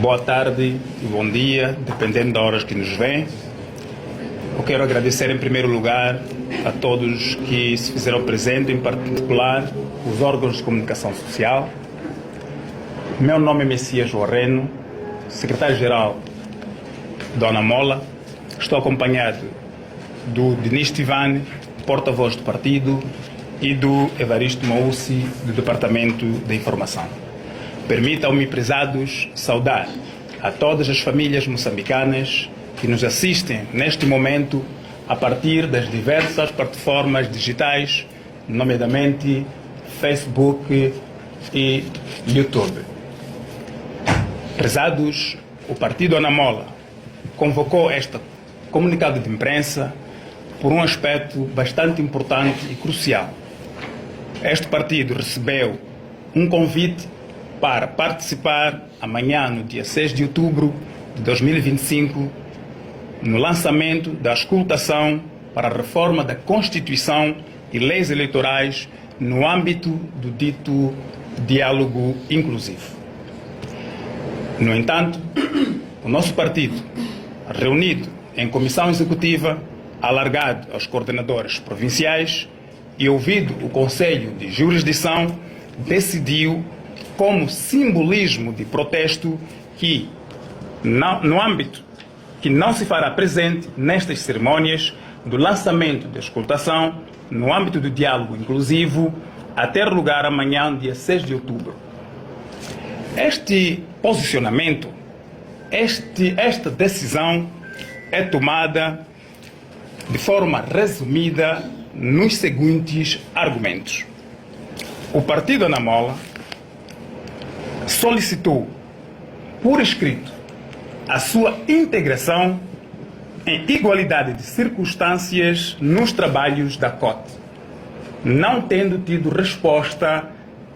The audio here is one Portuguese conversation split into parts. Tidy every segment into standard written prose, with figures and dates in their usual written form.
boa tarde e bom dia, dependendo da hora que nos vêm. Eu quero agradecer em primeiro lugar a todos que se fizeram presentes, em particular os órgãos de comunicação social. Meu nome é Messias Warreno, secretário-geral da Anamola. Estou acompanhado do Denis Tivane, porta-voz do partido, e do Evaristo Maúci, do Departamento de Informação. Permitam-me, prezados, saudar a todas as famílias moçambicanas que nos assistem neste momento a partir das diversas plataformas digitais, nomeadamente Facebook e YouTube. Prezados, o Partido Anamola convocou este comunicado de imprensa por um aspecto bastante importante e crucial. Este partido recebeu um convite para participar amanhã, no dia 6 de outubro de 2025, no lançamento da auscultação para a reforma da Constituição e leis eleitorais no âmbito do dito diálogo inclusivo. No entanto, o nosso partido, reunido em comissão executiva, alargado aos coordenadores provinciais e ouvido o Conselho de Jurisdição, decidiu, como simbolismo de protesto, que no âmbito que não se fará presente nestas cerimônias do lançamento da auscultação no âmbito do diálogo inclusivo a ter lugar amanhã, dia 6 de outubro. Este posicionamento, esta decisão é tomada de forma resumida nos seguintes argumentos. O Partido Anamola solicitou por escrito a sua integração em igualdade de circunstâncias nos trabalhos da COT, não tendo tido resposta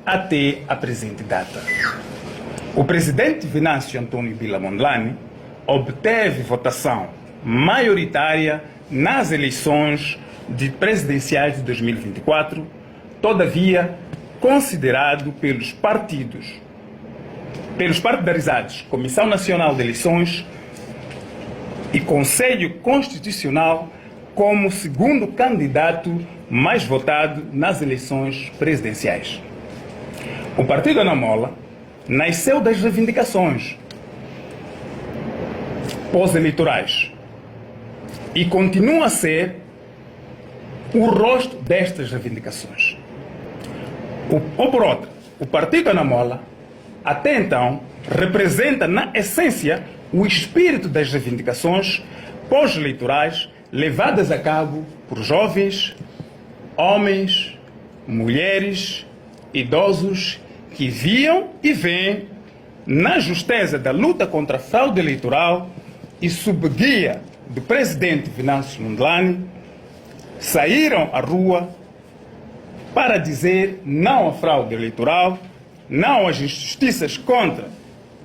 até a presente data. O presidente Venâncio Antônio Bila Mondlane obteve votação maioritária nas eleições presidenciais de 2024, todavia considerado pelos partidarizados Comissão Nacional de Eleições e Conselho Constitucional como segundo candidato mais votado nas eleições presidenciais. O Partido Anamola nasceu das reivindicações pós-eleitorais e continua a ser o rosto destas reivindicações. Por outra, o Partido Anamola, até então, representa na essência o espírito das reivindicações pós-eleitorais levadas a cabo por jovens, homens, mulheres, idosos que viam e veem na justeza da luta contra a fraude eleitoral e sob guia do presidente Venâncio Mondlane, saíram à rua para dizer não à fraude eleitoral, não às injustiças contra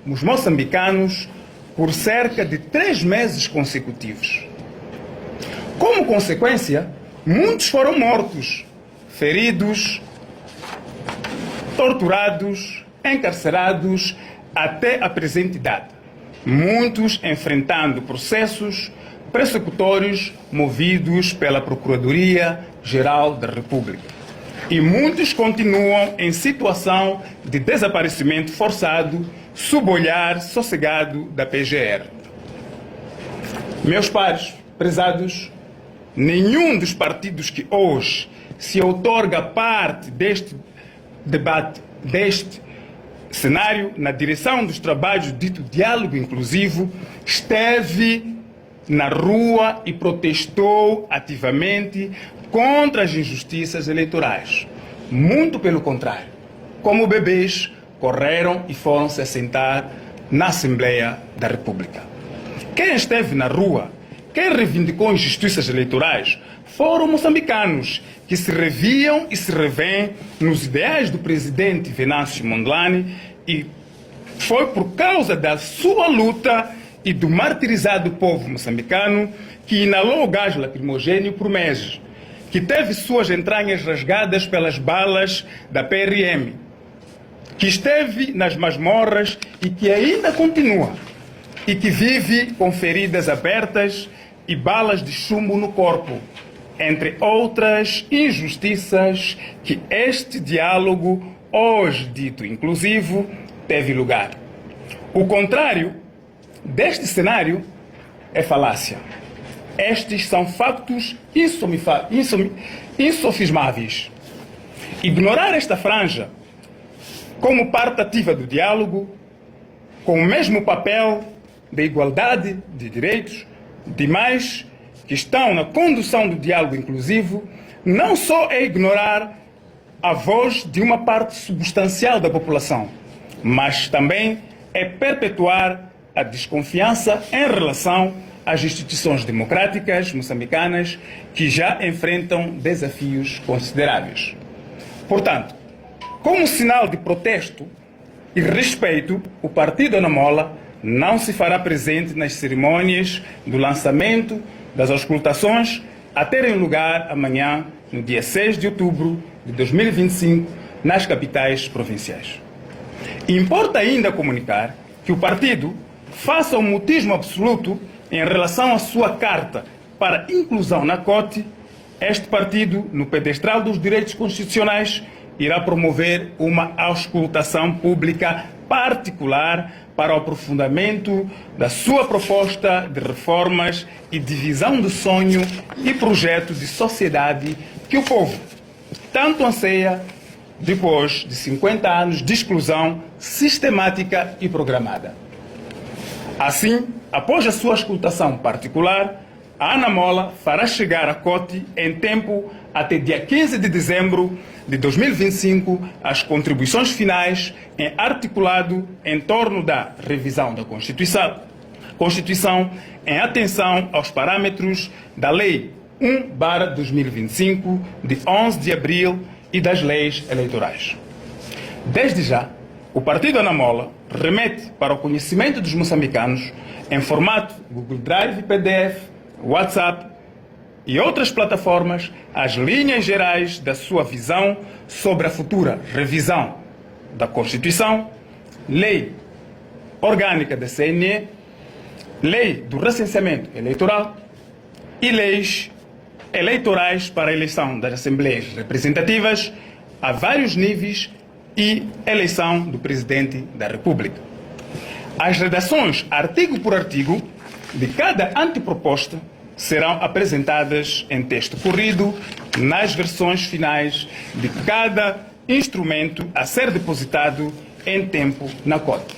os moçambicanos por cerca de 3 meses consecutivos. Como consequência, muitos foram mortos, feridos, torturados, encarcerados até a presente data. Muitos enfrentando processos persecutórios movidos pela Procuradoria-Geral da República. E muitos continuam em situação de desaparecimento forçado sob o olhar sossegado da PGR. Meus pares, prezados, nenhum dos partidos que hoje se outorga parte deste debate, deste cenário, na direção dos trabalhos dito diálogo inclusivo, esteve na rua e protestou ativamente contra as injustiças eleitorais. Muito pelo contrário, como bebês, correram e foram se assentar na Assembleia da República. Quem esteve na rua, quem reivindicou injustiças eleitorais, foram moçambicanos que se reviam e se revêem nos ideais do presidente Venâncio Mondlane, e foi por causa da sua luta e do martirizado povo moçambicano que inalou o gás lacrimogênio por meses, que teve suas entranhas rasgadas pelas balas da PRM, que esteve nas masmorras e que ainda continua, e que vive com feridas abertas e balas de chumbo no corpo, entre outras injustiças que este diálogo, hoje dito inclusivo, teve lugar. O contrário deste cenário é falácia. Estes são factos insofismáveis. Ignorar esta franja como parte ativa do diálogo, com o mesmo papel da igualdade de direitos demais que estão na condução do diálogo inclusivo, não só é ignorar a voz de uma parte substancial da população, mas também é perpetuar a desconfiança em relação às instituições democráticas moçambicanas que já enfrentam desafios consideráveis. Portanto, como sinal de protesto e respeito, o Partido Anamola não se fará presente nas cerimônias do lançamento das auscultações a terem lugar amanhã, no dia 6 de outubro de 2025, nas capitais provinciais. Importa ainda comunicar que o partido faça um mutismo absoluto em relação à sua carta para inclusão na COTE. Este partido, no pedestal dos direitos constitucionais, irá promover uma auscultação pública particular para o aprofundamento da sua proposta de reformas e de visão de sonho e projeto de sociedade que o povo tanto anseia depois de 50 anos de exclusão sistemática e programada. Assim, após a sua auscultação particular, a Anamola fará chegar à COTE em tempo até dia 15 de dezembro de 2025 as contribuições finais em articulado em torno da revisão da Constituição em atenção aos parâmetros da Lei 1/2025 de 11 de abril e das leis eleitorais. Desde já, o Partido Anamola remete para o conhecimento dos moçambicanos em formato Google Drive, PDF, WhatsApp e outras plataformas as linhas gerais da sua visão sobre a futura revisão da Constituição, Lei Orgânica da CNE, Lei do Recenseamento Eleitoral e leis eleitorais para a eleição das Assembleias Representativas a vários níveis e eleição do Presidente da República. As redações, artigo por artigo, de cada anteproposta serão apresentadas em texto corrido nas versões finais de cada instrumento a ser depositado em tempo na COTE.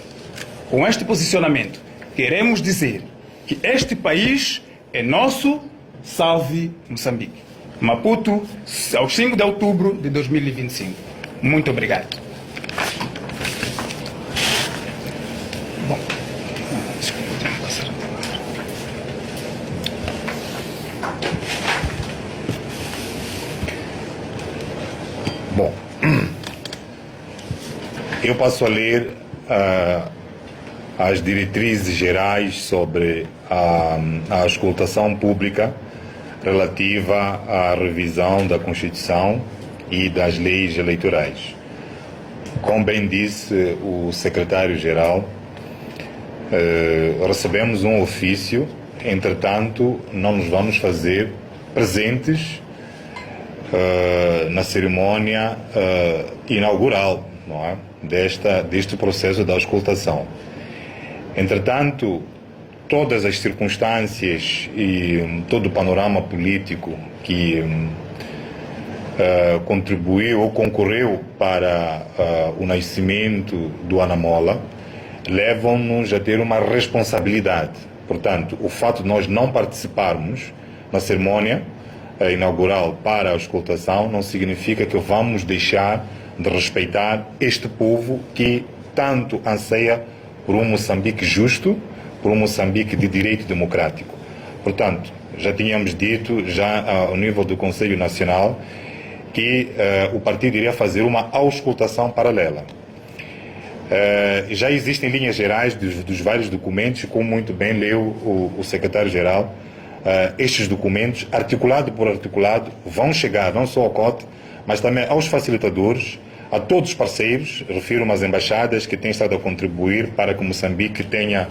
Com este posicionamento, queremos dizer que este país é nosso. Salve Moçambique. Maputo, aos 5 de outubro de 2025. Muito obrigado. Bom, eu passo a ler as diretrizes gerais sobre a auscultação pública relativa à revisão da Constituição e das leis eleitorais. Como bem disse o secretário-geral, recebemos um ofício, entretanto, não nos vamos fazer presentes na cerimônia inaugural, não é? deste processo da auscultação. Entretanto, todas as circunstâncias e todo o panorama político que contribuiu ou concorreu para o nascimento do Anamola levam-nos a ter uma responsabilidade. Portanto, o fato de nós não participarmos na cerimônia inaugural para a auscultação não significa que vamos deixar de respeitar este povo que tanto anseia por um Moçambique justo, por um Moçambique de direito democrático. Portanto, já tínhamos dito, já ao nível do Conselho Nacional, que o partido iria fazer uma auscultação paralela. Já existem linhas gerais dos vários documentos, como muito bem leu o secretário-geral. Estes documentos, articulado por articulado, vão chegar não só ao COTE, mas também aos facilitadores, a todos os parceiros, refiro-me às embaixadas que têm estado a contribuir para que Moçambique tenha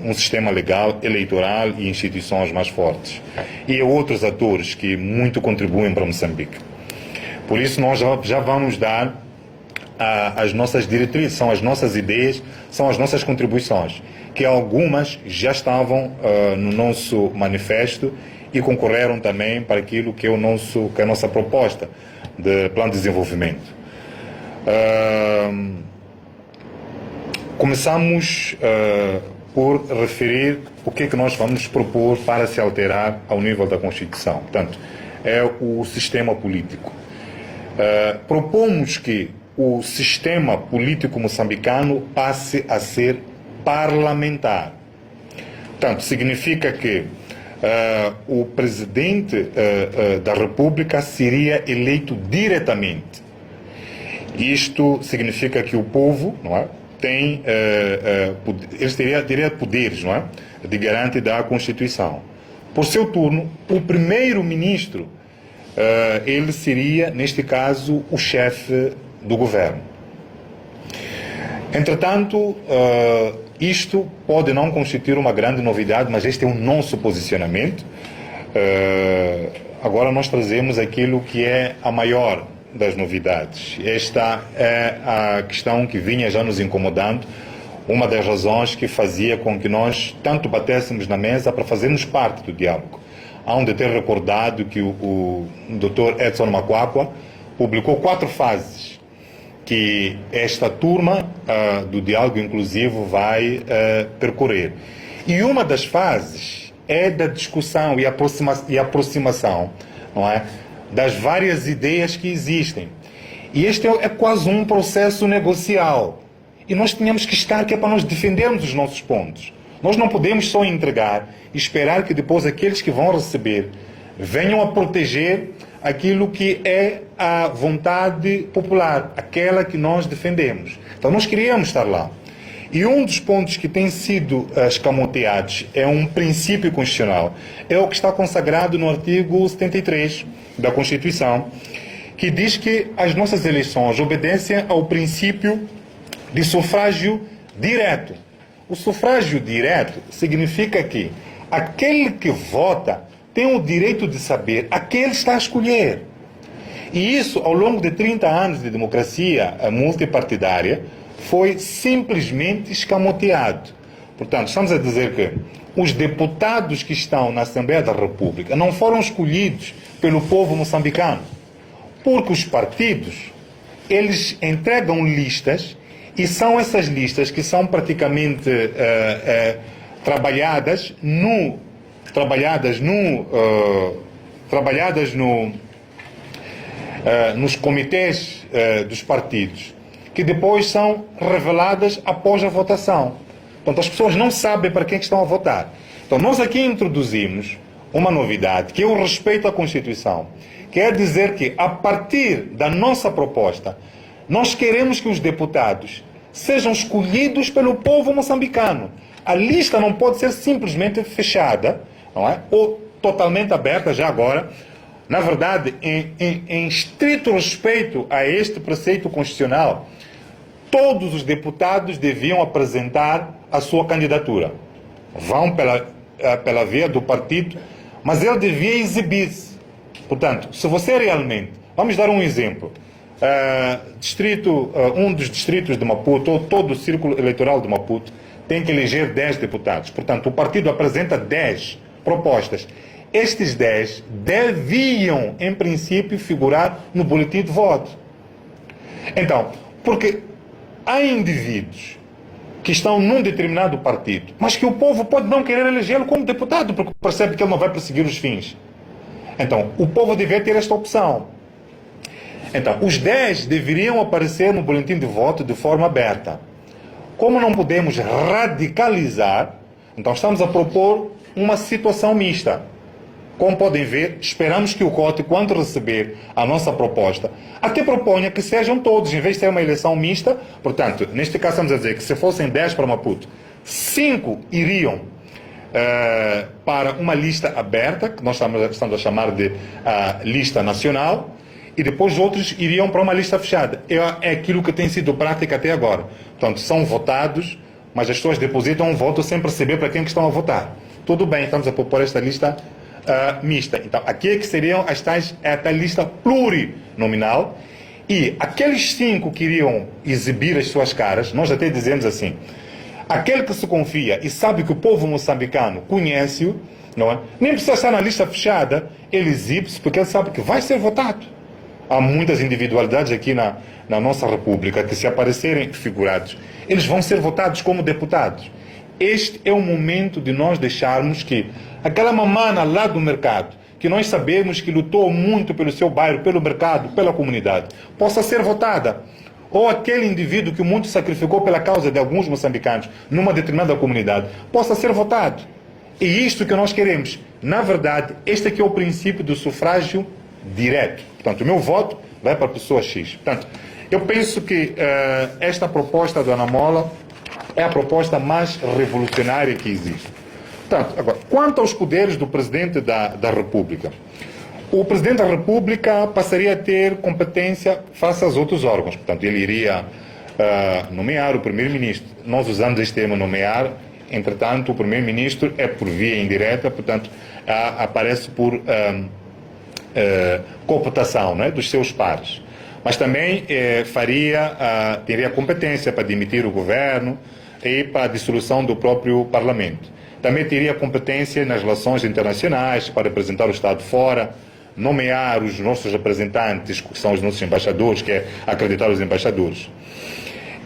um sistema legal, eleitoral e instituições mais fortes. E a outros atores que muito contribuem para Moçambique. Por isso nós já vamos dar as nossas diretrizes, são as nossas ideias, são as nossas contribuições, que algumas já estavam no nosso manifesto e concorreram também para aquilo que é a nossa proposta de plano de desenvolvimento. Começamos por referir o que é que nós vamos propor para se alterar ao nível da Constituição. Portanto, é o sistema político. Propomos que o sistema político moçambicano passe a ser parlamentar. Portanto, significa que o presidente da República seria eleito diretamente. Isto significa que o povo, não é, tem, eles teria poderes, não é, de garante da Constituição. Por seu turno, o primeiro-ministro, ele seria, neste caso, o chefe do governo. Entretanto, isto pode não constituir uma grande novidade, mas este é o nosso posicionamento. Agora nós trazemos aquilo que é a maior das novidades. Esta é a questão que vinha já nos incomodando, uma das razões que fazia com que nós tanto batêssemos na mesa para fazermos parte do diálogo. Há de ter recordado que o Dr. Edson Macuacua publicou 4 fases que esta turma do diálogo inclusivo vai percorrer. E uma das fases é da discussão e aproximação, não é, das várias ideias que existem. E este é quase um processo negocial. E nós tínhamos que estar, que é para nós defendermos os nossos pontos. Nós não podemos só entregar e esperar que depois aqueles que vão receber venham a proteger aquilo que é a vontade popular, aquela que nós defendemos. Então nós queríamos estar lá. E um dos pontos que tem sido escamoteados é um princípio constitucional, é o que está consagrado no artigo 73 da Constituição, que diz que as nossas eleições obedecem ao princípio de sufrágio direto. O sufrágio direto significa que aquele que vota tem o direito de saber a quem ele está a escolher. E isso, ao longo de 30 anos de democracia multipartidária, foi simplesmente escamoteado. Portanto, estamos a dizer que os deputados que estão na Assembleia da República não foram escolhidos pelo povo moçambicano, porque os partidos, eles entregam listas, e são essas listas que são praticamente trabalhadas nos comitês dos partidos, que depois são reveladas após a votação. Portanto, as pessoas não sabem para quem estão a votar. Então, nós aqui introduzimos uma novidade, que é o respeito à Constituição. Quer dizer que, a partir da nossa proposta, nós queremos que os deputados sejam escolhidos pelo povo moçambicano. A lista não pode ser simplesmente fechada, não é? Ou totalmente aberta já agora. Na verdade, em estrito respeito a este preceito constitucional, todos os deputados deviam apresentar a sua candidatura. Vão pela via do partido, mas ele devia exibir-se. Portanto, se você realmente... Vamos dar um exemplo. Um dos distritos de Maputo, ou todo o círculo eleitoral de Maputo, tem que eleger 10 deputados. Portanto, o partido apresenta 10 propostas. Estes 10 deviam, em princípio, figurar no boletim de voto. Então, porque há indivíduos que estão num determinado partido, mas que o povo pode não querer elegê-lo como deputado, porque percebe que ele não vai perseguir os fins. Então, o povo deveria ter esta opção. Então, os 10 deveriam aparecer no boletim de voto de forma aberta. Como não podemos radicalizar, então estamos a propor uma situação mista. Como podem ver, esperamos que o COTE, quando receber a nossa proposta, até proponha que sejam todos, em vez de ser uma eleição mista. Portanto, neste caso estamos a dizer que se fossem 10 para Maputo, 5 iriam para uma lista aberta, que nós estamos a chamar de lista nacional, e depois outros iriam para uma lista fechada. É aquilo que tem sido prática até agora. Portanto, são votados, mas as pessoas depositam um voto sem perceber para quem que estão a votar. Tudo bem, estamos a propor esta lista mista. Então, aqui é que seriam a tal lista plurinominal, e aqueles 5 que iriam exibir as suas caras, nós até dizemos assim, aquele que se confia e sabe que o povo moçambicano conhece-o, não é? Nem precisa estar na lista fechada, ele exibe-se porque ele sabe que vai ser votado. Há muitas individualidades aqui na nossa República que, se aparecerem figurados, eles vão ser votados como deputados. Este é o momento de nós deixarmos que aquela mamana lá do mercado, que nós sabemos que lutou muito pelo seu bairro, pelo mercado, pela comunidade, possa ser votada. Ou aquele indivíduo que muito sacrificou pela causa de alguns moçambicanos numa determinada comunidade, possa ser votado. E isto que nós queremos. Na verdade, este aqui é o princípio do sufrágio direto. Portanto, o meu voto vai para a pessoa X. Portanto, eu penso que esta proposta do Anamola é a proposta mais revolucionária que existe. Portanto, agora, quanto aos poderes do Presidente da República, o Presidente da República passaria a ter competência face aos outros órgãos. Portanto, ele iria nomear o Primeiro-Ministro. Nós usamos este termo nomear, entretanto, o Primeiro-Ministro é por via indireta, portanto, aparece por cooptação, né, dos seus pares. Mas também teria competência para demitir o governo e para a dissolução do próprio Parlamento. Também teria competência nas relações internacionais, para representar o Estado fora, nomear os nossos representantes, que são os nossos embaixadores, que é acreditar os embaixadores.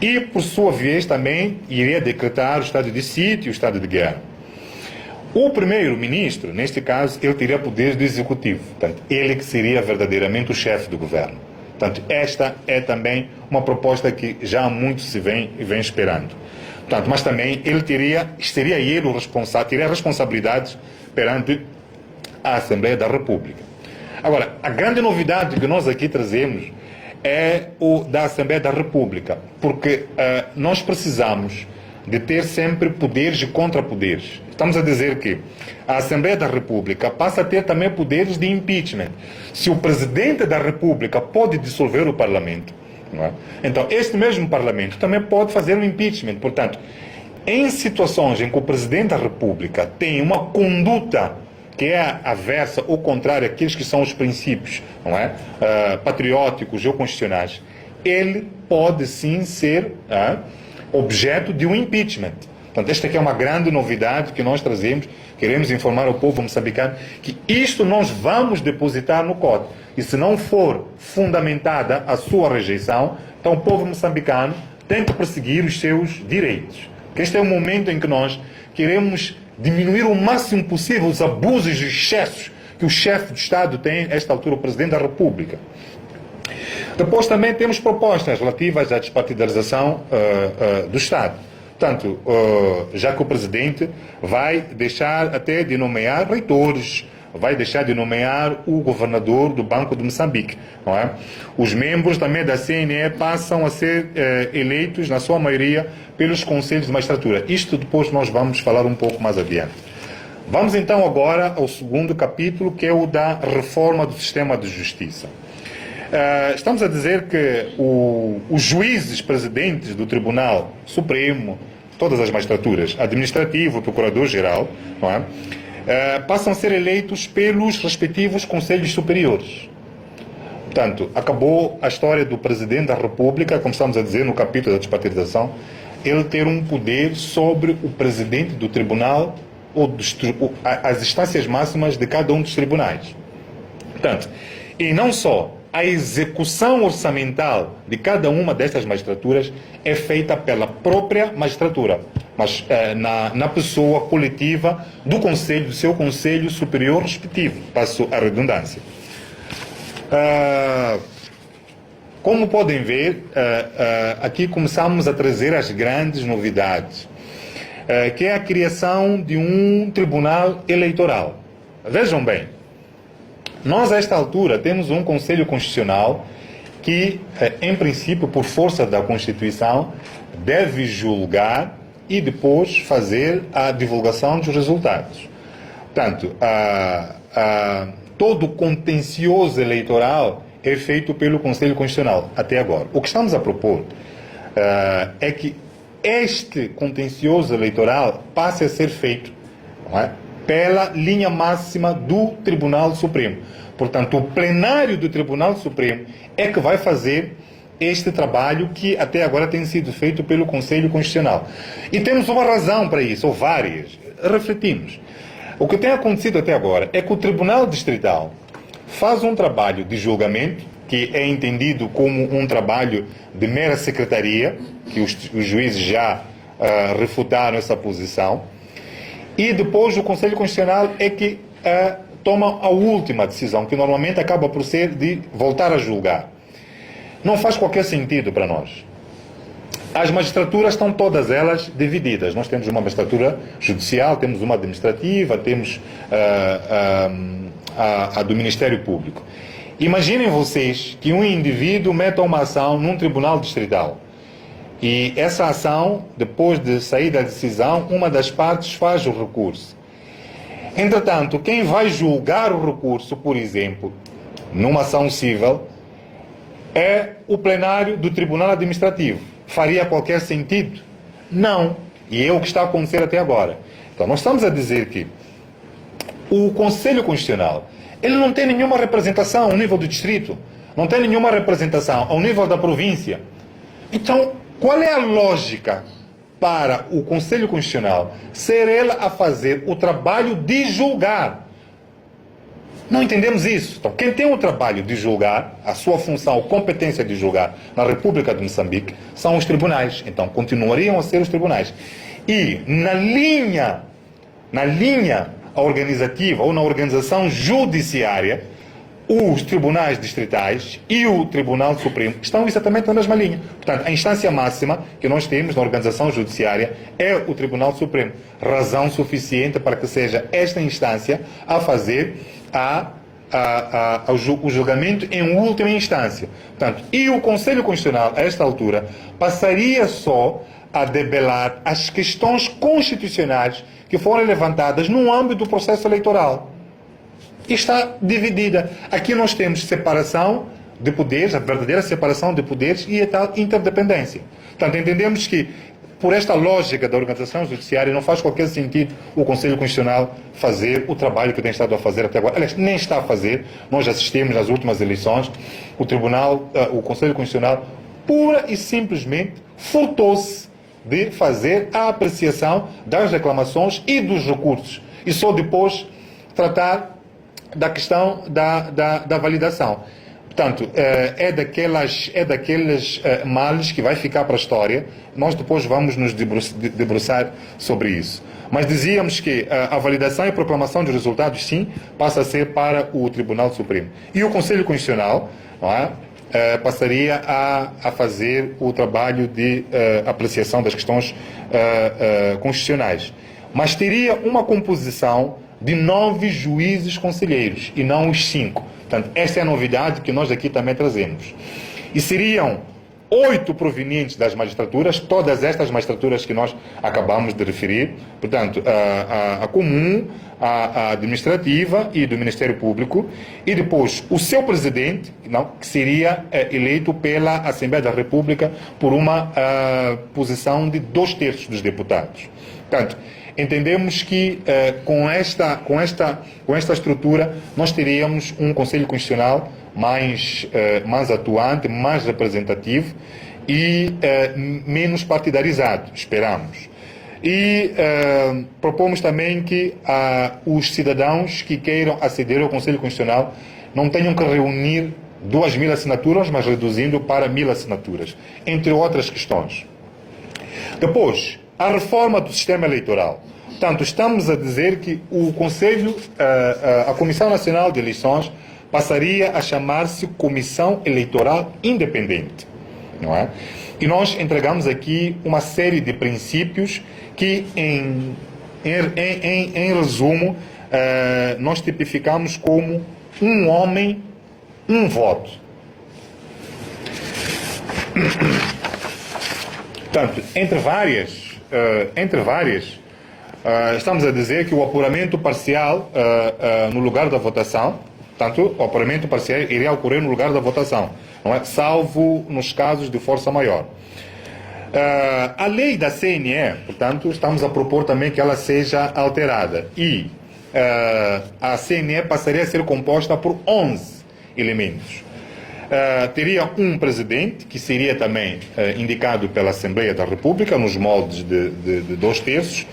E, por sua vez, também iria decretar o estado de sítio e o estado de guerra. O primeiro-ministro, neste caso, ele teria poderes do executivo. Portanto, ele que seria verdadeiramente o chefe do governo. Portanto, esta é também uma proposta que já há muito se vem esperando. Portanto, mas também seria ele o responsável, teria responsabilidades perante a Assembleia da República. Agora, a grande novidade que nós aqui trazemos é o da Assembleia da República, porque nós precisamos de ter sempre poderes e contrapoderes. Estamos a dizer que a Assembleia da República passa a ter também poderes de impeachment. Se o Presidente da República pode dissolver o Parlamento, não é? Então este mesmo Parlamento também pode fazer um impeachment. Portanto, em situações em que o Presidente da República tem uma conduta que é aversa ou contrária àqueles que são os princípios, não é? Patrióticos ou constitucionais, ele pode sim ser objeto de um impeachment. Portanto, esta aqui é uma grande novidade que nós trazemos, queremos informar ao povo moçambicano que isto nós vamos depositar no COD. E se não for fundamentada a sua rejeição, então o povo moçambicano tem que perseguir os seus direitos. Porque este é o momento em que nós queremos diminuir o máximo possível os abusos e excessos que o chefe de Estado tem, a esta altura, o Presidente da República. Depois também temos propostas relativas à despartidarização do Estado. Portanto, já que o Presidente vai deixar até de nomear reitores, vai deixar de nomear o governador do Banco de Moçambique, não é? Os membros também da CNE passam a ser eleitos, na sua maioria, pelos conselhos de magistratura. Isto depois nós vamos falar um pouco mais adiante. Vamos então agora ao segundo capítulo, que é o da reforma do sistema de justiça. Estamos a dizer que os juízes presidentes do Tribunal Supremo, todas as magistraturas, administrativo, procurador-geral, não é? Passam a ser eleitos pelos respectivos conselhos superiores. Portanto, acabou a história do Presidente da República, como estamos a dizer no capítulo da despartidização, ele ter um poder sobre o Presidente do Tribunal ou as instâncias máximas de cada um dos tribunais. Portanto, e não só, a execução orçamental de cada uma destas magistraturas é feita pela própria magistratura, mas na pessoa coletiva do seu conselho superior respectivo, passo a redundância. Como podem ver, aqui começamos a trazer as grandes novidades, que é a criação de um tribunal eleitoral. Vejam bem, nós a esta altura temos um Conselho Constitucional que, em princípio, por força da Constituição, deve julgar e depois fazer a divulgação dos resultados. Portanto, todo o contencioso eleitoral é feito pelo Conselho Constitucional até agora. O que estamos a propor é que este contencioso eleitoral passe a ser feito, não é, pela linha máxima do Tribunal Supremo. Portanto, o plenário do Tribunal Supremo é que vai fazer este trabalho que até agora tem sido feito pelo Conselho Constitucional. E temos uma razão para isso, ou várias. Refletimos. O que tem acontecido até agora é que o Tribunal Distrital faz um trabalho de julgamento, que é entendido como um trabalho de mera secretaria, que os juízes já refutaram essa posição, e depois o Conselho Constitucional é que toma a última decisão, que normalmente acaba por ser de voltar a julgar. Não faz qualquer sentido para nós. As magistraturas estão todas elas divididas. Nós temos uma magistratura judicial, temos uma administrativa, temos a do Ministério Público. Imaginem vocês que um indivíduo meta uma ação num tribunal distrital. E essa ação, depois de sair da decisão, uma das partes faz o recurso. Entretanto, quem vai julgar o recurso, por exemplo, numa ação civil, é o plenário do Tribunal Administrativo. Faria qualquer sentido? Não. E é o que está a acontecer até agora. Então, nós estamos a dizer que o Conselho Constitucional, ele não tem nenhuma representação ao nível do distrito, não tem nenhuma representação ao nível da província. Então, qual é a lógica para o Conselho Constitucional ser ele a fazer o trabalho de julgar? Não entendemos isso. Então, quem tem o trabalho de julgar, a sua função, a competência de julgar na República de Moçambique, são os tribunais. Então, continuariam a ser os tribunais. E na linha organizativa ou na organização judiciária, os tribunais distritais e o Tribunal Supremo estão exatamente na mesma linha. Portanto, a instância máxima que nós temos na organização judiciária é o Tribunal Supremo. Razão suficiente para que seja esta instância a fazer o julgamento em última instância. Portanto, e o Conselho Constitucional, a esta altura, passaria só a debelar as questões constitucionais que foram levantadas no âmbito do processo eleitoral. E está dividida. Aqui nós temos separação de poderes, a verdadeira separação de poderes e a tal interdependência. Portanto, entendemos que, por esta lógica da organização judiciária, não faz qualquer sentido o Conselho Constitucional fazer o trabalho que tem estado a fazer até agora. Aliás, nem está a fazer. Nós assistimos nas últimas eleições, o Conselho Constitucional, pura e simplesmente, furtou-se de fazer a apreciação das reclamações e dos recursos. E só depois tratar da questão da validação. Portanto, é daqueles males que vai ficar para a história. Nós depois vamos nos debruçar sobre isso. Mas dizíamos que a validação e proclamação de resultados, sim, passa a ser para o Tribunal Supremo. E o Conselho Constitucional, não é, passaria a fazer o trabalho de apreciação das questões constitucionais. Mas teria uma composição de 9 juízes conselheiros e não os 5. Portanto, esta é a novidade que nós aqui também trazemos. E seriam 8 provenientes das magistraturas, todas estas magistraturas que nós acabamos de referir, portanto, a comum, a administrativa e do Ministério Público, e depois o seu presidente, que seria eleito pela Assembleia da República por uma posição de 2/3 dos deputados. Portanto, entendemos que com esta estrutura nós teríamos um Conselho Constitucional mais atuante, mais representativo e menos partidarizado, esperamos. E propomos também que os cidadãos que queiram aceder ao Conselho Constitucional não tenham que reunir 2.000 assinaturas, mas reduzindo para 1.000 assinaturas, entre outras questões. Depois, a reforma do sistema eleitoral. Portanto, estamos a dizer que o Conselho, a Comissão Nacional de Eleições, passaria a chamar-se Comissão Eleitoral Independente, não é? E nós entregamos aqui uma série de princípios que, em resumo, nós tipificamos como um homem, um voto. Portanto, entre várias, estamos a dizer que o apuramento parcial no lugar da votação, Portanto, o apuramento parcial iria ocorrer no lugar da votação, não é? Salvo nos casos de força maior. A lei da CNE, portanto, estamos a propor também que ela seja alterada e a CNE passaria a ser composta por 11 elementos. Teria um presidente, que seria também indicado pela Assembleia da República, nos moldes de 2/3.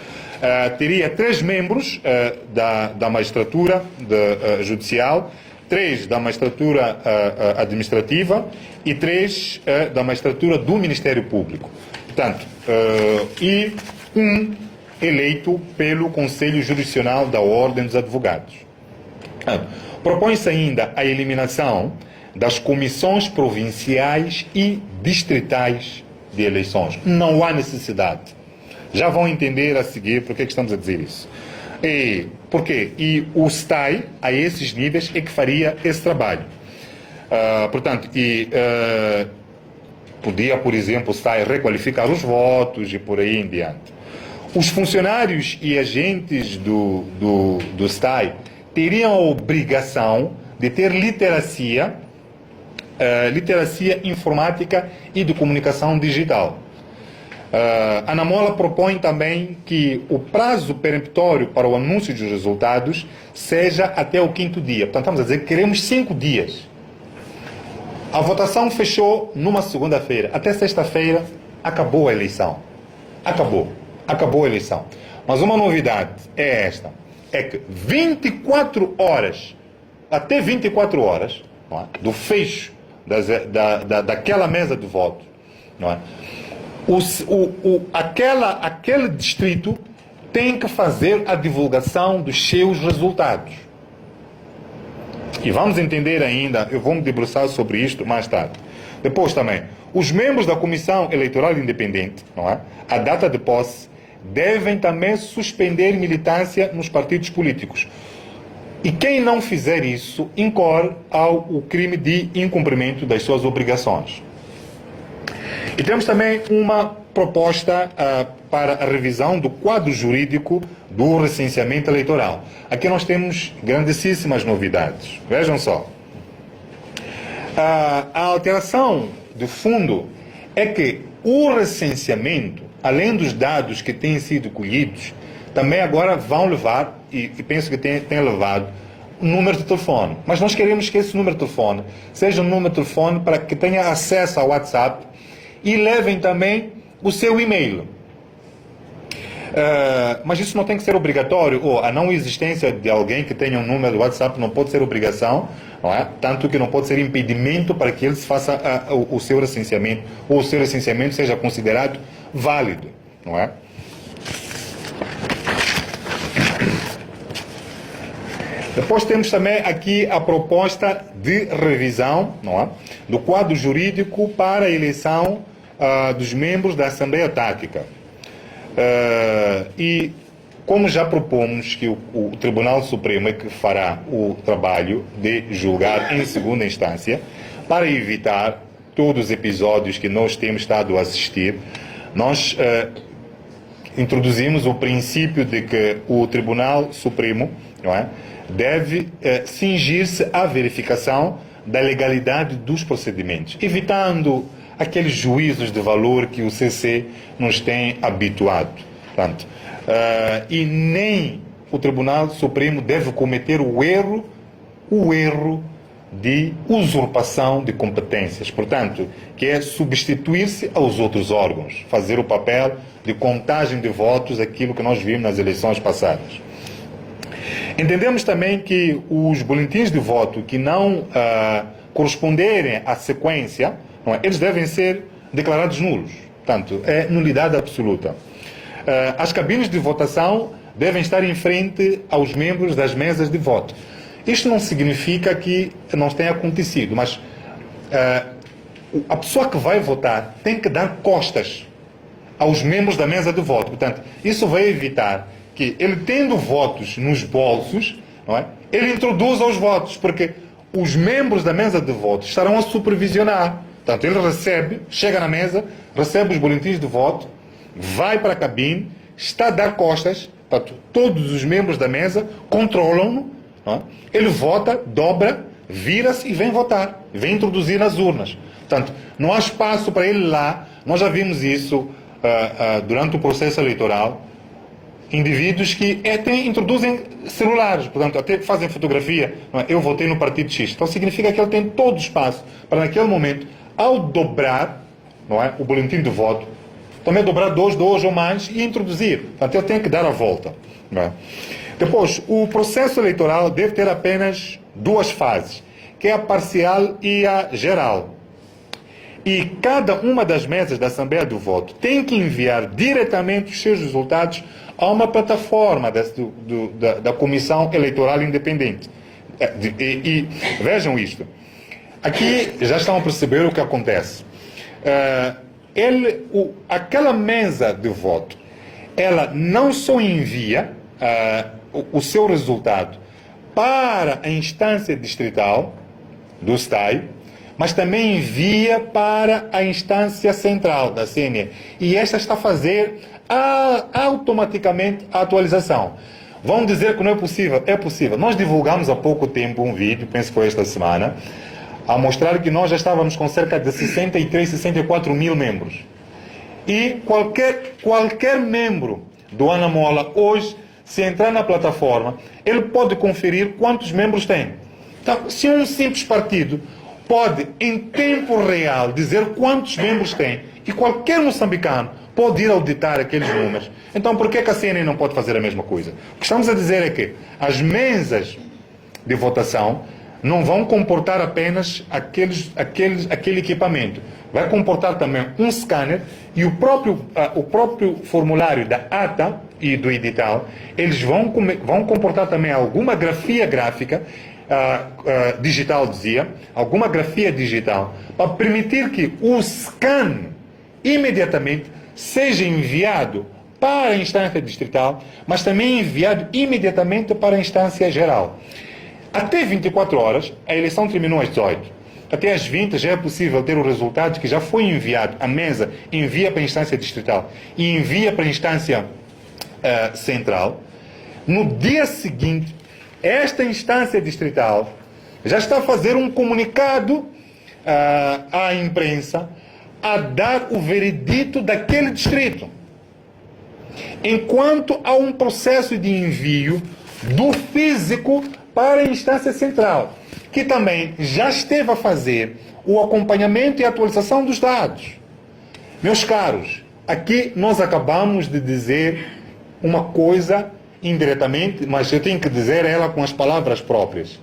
Teria 3 membros da magistratura judicial, 3 da magistratura administrativa e 3 da magistratura do Ministério Público. Portanto, e um eleito pelo Conselho Jurisdicional da Ordem dos Advogados. Propõe-se ainda a eliminação das comissões provinciais e distritais de eleições. Não há necessidade. Já vão entender a seguir por que estamos a dizer isso. Por quê? E o STAI, a esses níveis, é que faria esse trabalho. Portanto, podia, por exemplo, o STAI requalificar os votos e por aí em diante. Os funcionários e agentes do STAI teriam a obrigação de ter literacia informática e de comunicação digital. A Anamola propõe também que o prazo peremptório para o anúncio dos resultados seja até o 5º dia. Portanto, estamos a dizer que queremos 5 dias. A votação fechou numa segunda-feira. Até sexta-feira acabou a eleição. Acabou a eleição. Mas uma novidade é esta. É que 24 horas, até 24 horas, não é, do fecho daquela mesa de voto, não é? Aquele distrito tem que fazer a divulgação dos seus resultados. E vamos entender ainda, eu vou me debruçar sobre isto mais tarde. Depois também, os membros da Comissão Eleitoral Independente, não é? A data de posse, devem também suspender militância nos partidos políticos. E quem não fizer isso, incorre ao crime de incumprimento das suas obrigações. E temos também uma proposta para a revisão do quadro jurídico do recenseamento eleitoral. Aqui nós temos grandíssimas novidades. Vejam só. A alteração de fundo é que o recenseamento, além dos dados que têm sido colhidos, também agora vão levar, e penso que tem levado, um número de telefone. Mas nós queremos que esse número de telefone seja um número de telefone para que tenha acesso ao WhatsApp e levem também o seu e-mail. Mas isso não tem que ser obrigatório, ou a não existência de alguém que tenha um número do WhatsApp não pode ser obrigação, não é? Tanto que não pode ser impedimento para que ele faça o seu recenseamento, ou o seu recenseamento seja considerado válido, não é? Depois temos também aqui a proposta de revisão, não é, do quadro jurídico para a eleição dos membros da Assembleia Autárquica. E como já propomos que o Tribunal Supremo é que fará o trabalho de julgar em segunda instância, para evitar todos os episódios que nós temos estado a assistir, nós introduzimos o princípio de que o Tribunal Supremo, não é, deve cingir-se à verificação da legalidade dos procedimentos, evitando aqueles juízos de valor que o CC nos tem habituado. Portanto, e nem o Tribunal Supremo deve cometer o erro de usurpação de competências. Portanto, que é substituir-se aos outros órgãos, fazer o papel de contagem de votos, aquilo que nós vimos nas eleições passadas. Entendemos também que os boletins de voto que não corresponderem à sequência, não é, eles devem ser declarados nulos. Portanto, é nulidade absoluta. As cabines de votação devem estar em frente aos membros das mesas de voto. Isto não significa que não tenha acontecido, mas a pessoa que vai votar tem que dar costas aos membros da mesa de voto. Portanto, isso vai evitar que ele, tendo votos nos bolsos, não é, ele introduza os votos, porque os membros da mesa de voto estarão a supervisionar. Portanto, ele recebe, chega na mesa, recebe os boletins de voto, vai para a cabine, está a dar costas, portanto, todos os membros da mesa controlam-no não é? Ele vota, dobra, vira-se e vem votar, vem introduzir nas urnas. Portanto, não há espaço para ele lá. Nós já vimos isso durante o processo eleitoral. Indivíduos que até introduzem celulares, portanto, até fazem fotografia. Não é? Eu votei no partido X. Então significa que ele tem todo o espaço para, naquele momento, ao dobrar, não é, o boletim de voto, também dobrar dois ou mais e introduzir. Portanto, ele tem que dar a volta. Não é? Depois, o processo eleitoral deve ter apenas duas fases, que é a parcial e a geral. E cada uma das mesas da Assembleia do Voto tem que enviar diretamente os seus resultados a uma plataforma da Comissão Eleitoral Independente. E vejam isto. Aqui já estão a perceber o que acontece. Aquela mesa de voto, ela não só envia o seu resultado para a instância distrital do STAI, mas também envia para a instância central da CNE. E esta está a fazer automaticamente a atualização. Vão dizer que não é possível. É possível. Nós divulgamos há pouco tempo um vídeo, penso que foi esta semana, a mostrar que nós já estávamos com cerca de 63, 64 mil membros. E qualquer membro do Anamola hoje, se entrar na plataforma, ele pode conferir quantos membros tem. Então, se um simples partido pode, em tempo real, dizer quantos membros tem, e qualquer moçambicano pode ir auditar aqueles números, então por que a CNE não pode fazer a mesma coisa? O que estamos a dizer é que as mesas de votação não vão comportar apenas aquele equipamento. Vai comportar também um scanner e o próprio formulário da ata e do edital. Eles vão comportar também alguma grafia gráfica digital, alguma grafia digital, para permitir que o scan imediatamente seja enviado para a instância distrital, mas também enviado imediatamente para a instância geral. Até 24 horas, a eleição terminou às 18. Até às 20 já é possível ter o resultado que já foi enviado. A mesa envia para a instância distrital e envia para a instância central. No dia seguinte, esta instância distrital já está a fazer um comunicado à imprensa a dar o veredito daquele distrito. Enquanto há um processo de envio do físico para a instância central, que também já esteve a fazer o acompanhamento e atualização dos dados. Meus caros, aqui nós acabamos de dizer uma coisa indiretamente, mas eu tenho que dizer ela com as palavras próprias.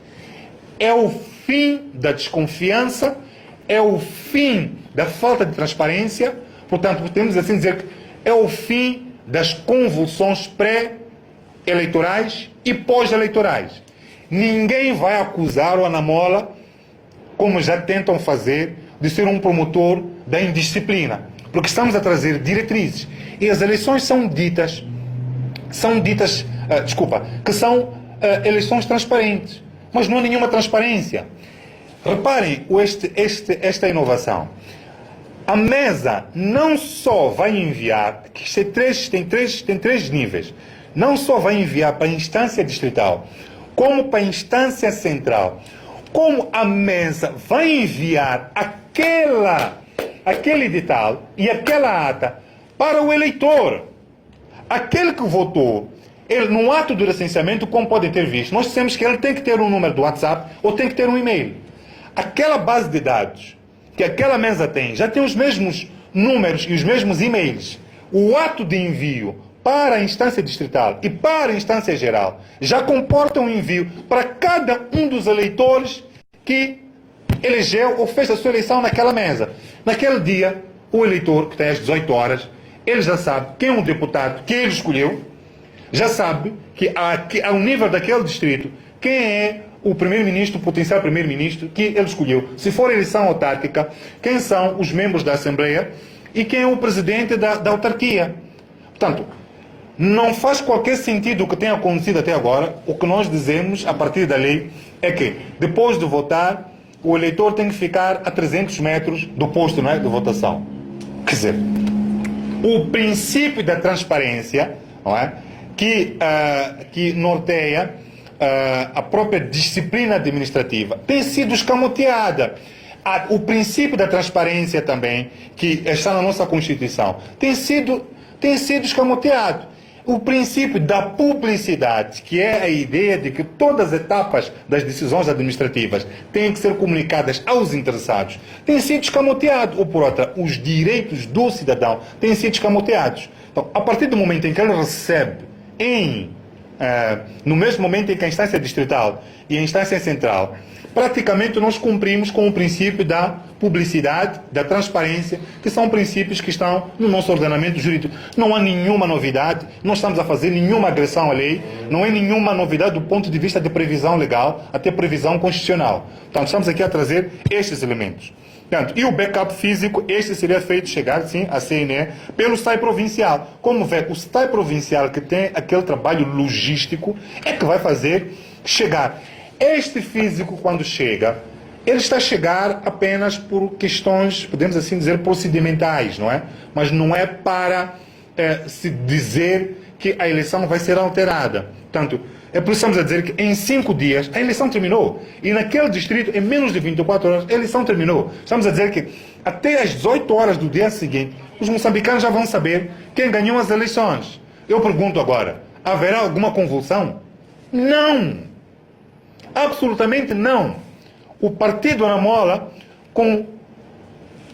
É o fim da desconfiança, é o fim da falta de transparência, portanto, podemos assim dizer que é o fim das convulsões pré-eleitorais e pós-eleitorais. Ninguém vai acusar o Anamola, como já tentam fazer, de ser um promotor da indisciplina, porque estamos a trazer diretrizes. E as eleições são ditas que são eleições transparentes, mas não há nenhuma transparência. Reparem esta inovação. A mesa não só vai enviar, que tem três níveis, não só vai enviar para a instância distrital, como para a instância central, como a mesa vai enviar aquele edital e aquela ata para o eleitor. Aquele que votou, ele, no ato do recenseamento, como podem ter visto, nós dissemos que ele tem que ter um número do WhatsApp ou tem que ter um e-mail. Aquela base de dados que aquela mesa tem, já tem os mesmos números e os mesmos e-mails. O ato de envio para a instância distrital e para a instância geral já comporta um envio para cada um dos eleitores que elegeu ou fez a sua eleição naquela mesa. Naquele dia, o eleitor, que tem às 18 horas, ele já sabe quem é o deputado que ele escolheu, já sabe que ao nível daquele distrito, quem é o primeiro-ministro, o potencial primeiro-ministro que ele escolheu. Se for eleição autárquica, quem são os membros da Assembleia e quem é o presidente da autarquia. Portanto, não faz qualquer sentido o que tem acontecido até agora. O que nós dizemos, a partir da lei, é que, depois de votar, o eleitor tem que ficar a 300 metros do posto, não é, de votação. Quer dizer, o princípio da transparência, não é, que norteia a própria disciplina administrativa tem sido escamoteada. O princípio da transparência também, que está na nossa Constituição, tem sido escamoteado. O princípio da publicidade, que é a ideia de que todas as etapas das decisões administrativas têm que ser comunicadas aos interessados, tem sido escamoteado. Ou, por outra, os direitos do cidadão têm sido escamoteados. Então, a partir do momento em que ele recebe no mesmo momento em que a instância distrital e a instância central, praticamente nós cumprimos com o princípio da publicidade, da transparência, que são princípios que estão no nosso ordenamento jurídico. Não há nenhuma novidade, não estamos a fazer nenhuma agressão à lei, não é nenhuma novidade do ponto de vista de previsão legal, até previsão constitucional. Portanto, estamos aqui a trazer estes elementos. Portanto, e o backup físico, este seria feito chegar, sim, à CNE, pelo SAI provincial. Como vê, o SAI provincial que tem aquele trabalho logístico é que vai fazer chegar. Este físico, quando chega, ele está a chegar apenas por questões, podemos assim dizer, procedimentais, não é? Mas não é para se dizer que a eleição vai ser alterada. Portanto, é por isso que estamos a dizer que em 5 dias a eleição terminou. E naquele distrito, em menos de 24 horas, a eleição terminou. Estamos a dizer que até às 18 horas do dia seguinte, os moçambicanos já vão saber quem ganhou as eleições. Eu pergunto agora, haverá alguma convulsão? Não! Absolutamente não! O partido Anamola, com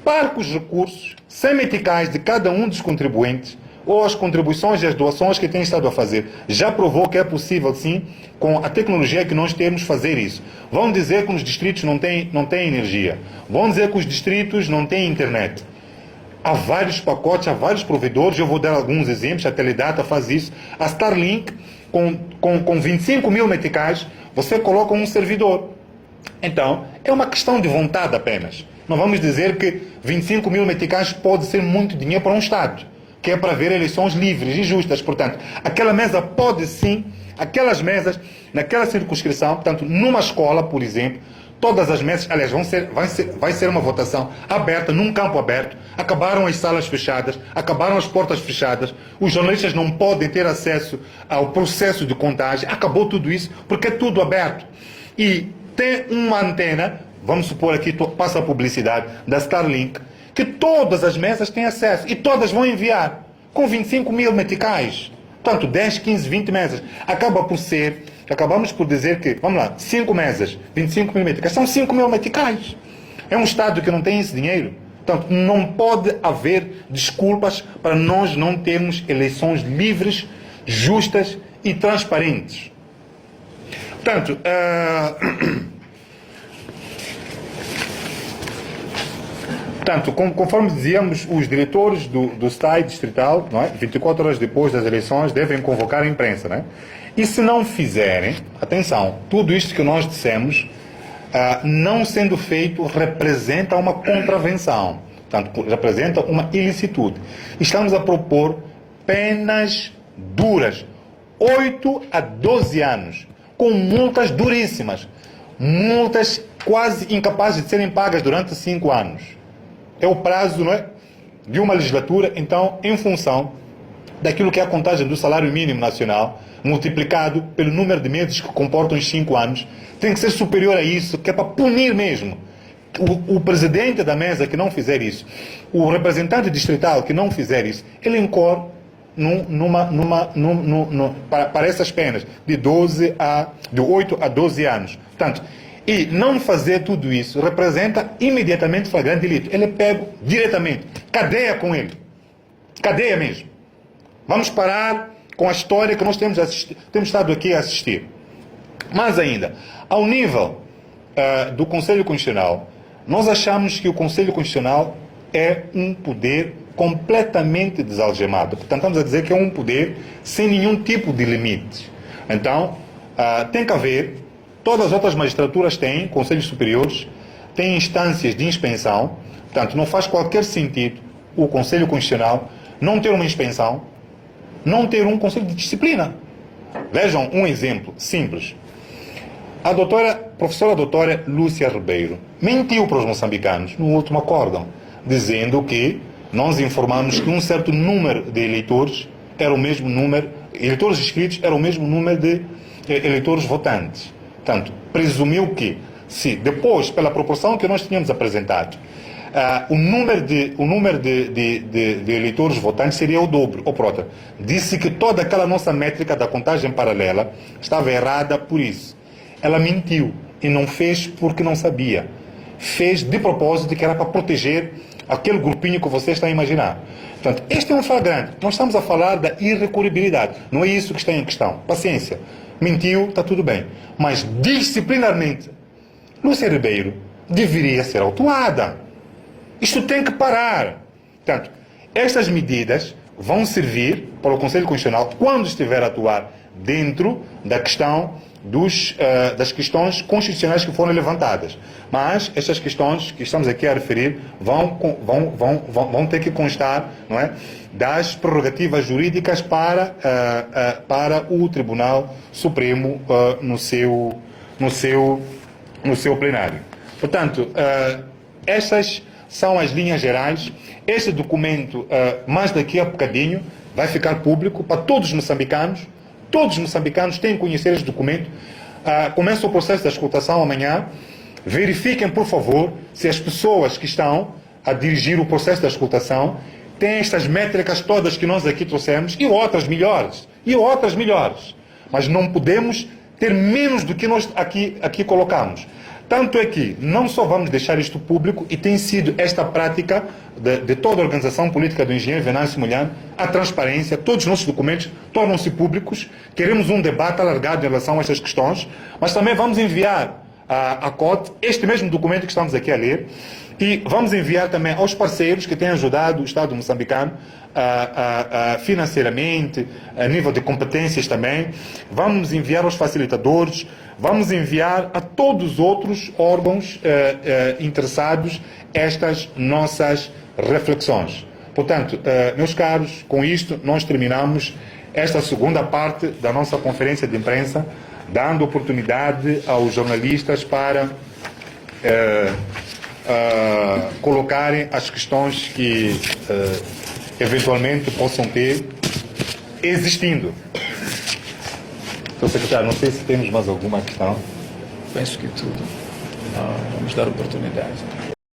parcos recursos, sem meticais de cada um dos contribuintes, ou as contribuições e as doações que tem estado a fazer, já provou que é possível, sim, com a tecnologia que nós temos, fazer isso. Vão dizer que os distritos não têm energia. Vão dizer que os distritos não têm internet. Há vários pacotes, há vários provedores, eu vou dar alguns exemplos, a Teledata faz isso. A Starlink, com 25 mil meticais, você coloca um servidor. Então, é uma questão de vontade apenas. Não vamos dizer que 25 mil meticais pode ser muito dinheiro para um Estado, que é para haver eleições livres e justas. Portanto, aquela mesa pode sim, aquelas mesas, naquela circunscrição, portanto, numa escola, por exemplo, todas as mesas, aliás, vai ser uma votação aberta, num campo aberto, acabaram as salas fechadas, acabaram as portas fechadas, os jornalistas não podem ter acesso ao processo de contagem, acabou tudo isso, porque é tudo aberto. E tem uma antena, vamos supor aqui, passa a publicidade, da Starlink, que todas as mesas têm acesso e todas vão enviar com 25 mil meticais. Portanto, 10, 15, 20 mesas. Acabamos por dizer que, vamos lá, 5 mesas, 25 mil meticais, são 5 mil meticais. É um Estado que não tem esse dinheiro. Portanto, não pode haver desculpas para nós não termos eleições livres, justas e transparentes. Portanto, conforme dizíamos, os diretores do STAI distrital, não é? 24 horas depois das eleições, devem convocar a imprensa. Não é? E se não fizerem, atenção, tudo isto que nós dissemos, não sendo feito, representa uma contravenção. Portanto, representa uma ilicitude. Estamos a propor penas duras, 8 a 12 anos, com multas duríssimas, multas quase incapazes de serem pagas durante 5 anos. É o prazo, não é, de uma legislatura. Então, em função daquilo que é a contagem do salário mínimo nacional, multiplicado pelo número de meses que comportam os 5 anos, tem que ser superior a isso, que é para punir mesmo. O presidente da mesa que não fizer isso, o representante distrital que não fizer isso, ele incorre para essas penas de 8 a 12 anos. Portanto, e não fazer tudo isso representa imediatamente flagrante delito. Ele é pego diretamente. Cadeia com ele. Cadeia mesmo. Vamos parar com a história que nós temos estado aqui a assistir. Mais ainda, ao nível do Conselho Constitucional, nós achamos que o Conselho Constitucional é um poder completamente desalgemado. Portanto, estamos a dizer que é um poder sem nenhum tipo de limite. Então, tem que haver. Todas as outras magistraturas têm, conselhos superiores, têm instâncias de inspeção. Portanto, não faz qualquer sentido o Conselho Constitucional não ter uma inspeção, não ter um conselho de disciplina. Vejam um exemplo simples. A professora doutora Lúcia Ribeiro mentiu para os moçambicanos no último acórdão, dizendo que nós informamos que um certo número de eleitores era o mesmo número, eleitores inscritos era o mesmo número de eleitores votantes. Portanto, presumiu que, se depois, pela proporção que nós tínhamos apresentado, o número de eleitores votantes seria o dobro. Ou por outra, disse que toda aquela nossa métrica da contagem paralela estava errada por isso. Ela mentiu e não fez porque não sabia. Fez de propósito, que era para proteger aquele grupinho que vocês estão a imaginar. Portanto, este é um flagrante. Nós estamos a falar da irrecorribilidade. Não é isso que está em questão. Paciência. Mentiu, está tudo bem. Mas, disciplinarmente, Lúcia Ribeiro deveria ser autuada. Isto tem que parar. Portanto, estas medidas vão servir para o Conselho Constitucional, quando estiver a atuar dentro da questão das questões constitucionais que foram levantadas. Mas estas questões que estamos aqui a referir vão ter que constar, não é, das prerrogativas jurídicas para o Tribunal Supremo no seu plenário. Portanto, estas são as linhas gerais. Este documento, mais daqui a bocadinho, vai ficar público para todos os moçambicanos. Todos os moçambicanos têm que conhecer este documento. Começa o processo da escutação amanhã. Verifiquem, por favor, se as pessoas que estão a dirigir o processo da escutação têm estas métricas todas que nós aqui trouxemos e outras melhores. Mas não podemos ter menos do que nós aqui colocamos. Tanto é que não só vamos deixar isto público, e tem sido esta prática de toda a organização política do engenheiro Venâncio Molhano, a transparência, todos os nossos documentos tornam-se públicos. Queremos um debate alargado em relação a estas questões, mas também vamos enviar à COT este mesmo documento que estamos aqui a ler, e vamos enviar também aos parceiros que têm ajudado o Estado moçambicano financeiramente, a nível de competências também. Vamos enviar aos facilitadores, vamos enviar a todos os outros órgãos interessados estas nossas reflexões. Portanto, meus caros, com isto nós terminamos esta segunda parte da nossa conferência de imprensa, dando oportunidade aos jornalistas para colocarem as questões que eventualmente possam ter existindo. Então, secretário, não sei se temos mais alguma questão. Penso que tudo. Vamos dar oportunidade.